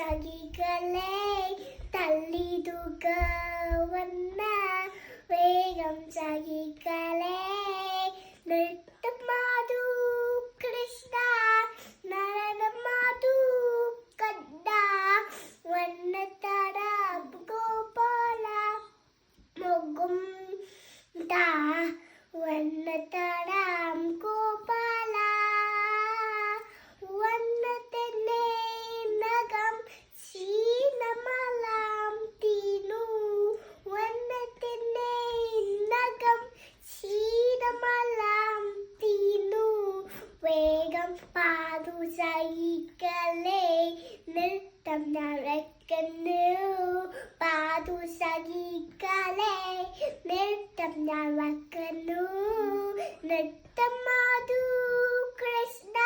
സഖികളെ തള്ളിടുക വന്ന വേഗം സഖികളെ നൃത്തമാടു കൃഷ്ണ നടനമാടു കണ്ട വന്നതട ഗോപാല മുഖം താ വന്നതടാം ഗോപാല വന്നതന്നെ നഗം ശീലമലാം തീനു വന്നതന്നെ നഗം ശീലമലാം തീനു വേഗം പാടു സഖികളെ നൃത്തം നടക്കുന്നു പാടു സഖികളെ നൃത്തം നടക്കുന്നു നൃത്തമാടു കൃഷ്ണ